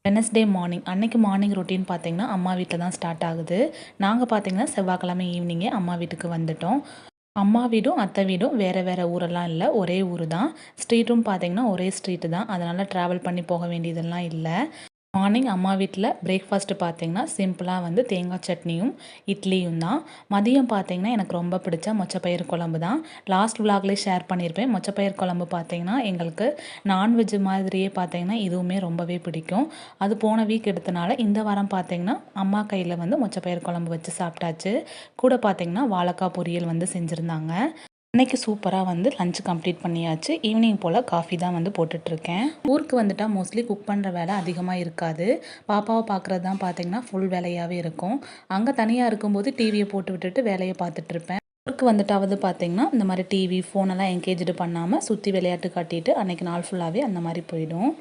Wednesday morning அன்னைக்கு morning routine பார்த்தீங்கன்னா அம்மா வீட்டில் தான் ஸ்டார்ட் ஆகுது. நாங்கள் பார்த்தீங்கன்னா செவ்வாய்க்கிழமை ஈவினிங்கே அம்மா வீட்டுக்கு வந்துட்டோம். அம்மா வீடும் அத்தை வீடும் வேறு வேறு ஊரெல்லாம் இல்லை, ஒரே ஊர் தான். ஸ்ட்ரீட்டும் பார்த்தீங்கன்னா ஒரே ஸ்ட்ரீட்டு தான். அதனால் ட்ராவல் பண்ணி போக வேண்டியதெல்லாம் இல்லை. மார்னிங் அம்மா வீட்டில் பிரேக்ஃபாஸ்ட்டு பார்த்தீங்கன்னா சிம்பிளாக வந்து தேங்காய் சட்னியும் இட்லியும் தான். மதியம் பார்த்தீங்கன்னா எனக்கு ரொம்ப பிடிச்ச மொச்சப்பயிறு குழம்பு தான். லாஸ்ட் விலாக்லேயே ஷேர் பண்ணியிருப்பேன். மொச்சப்பயிறு குழம்பு பார்த்தீங்கன்னா எங்களுக்கு நான்வெஜ் மாதிரியே பார்த்தீங்கன்னா இதுவுமே ரொம்பவே பிடிக்கும். அது போன வீக் எடுத்தனால இந்த வாரம் பார்த்தீங்கன்னா அம்மா கையில் வந்து மொச்சப்பயிறு குழம்பு வச்சு சாப்பிட்டாச்சு. கூட பார்த்தீங்கன்னா வாழைக்காய் பொரியல் வந்து செஞ்சுருந்தாங்க. அன்னைக்கு சூப்பராக வந்து லஞ்ச் கம்ப்ளீட் பண்ணியாச்சு. ஈவினிங் போல் காஃபி தான் வந்து போட்டுட்ருக்கேன். ஊருக்கு வந்துட்டால் மோஸ்ட்லி குக் பண்ணுற வேலை அதிகமாக இருக்காது. பாப்பாவை பார்க்குறது தான் பார்த்தீங்கன்னா ஃபுல் வேலையாகவே இருக்கும். அங்கே தனியாக இருக்கும்போது டிவியை போட்டு விட்டுட்டு வேலையை பார்த்துட்ருப்பேன். ஊருக்கு வந்துட்டாவது பார்த்தீங்கன்னா இந்த மாதிரி டிவி ஃபோனெல்லாம் என்கேஜ்டு பண்ணாமல் சுற்றி விளையாட்டு காட்டிட்டு அன்றைக்கி நாள் ஃபுல்லாகவே அந்த மாதிரி போயிடும்.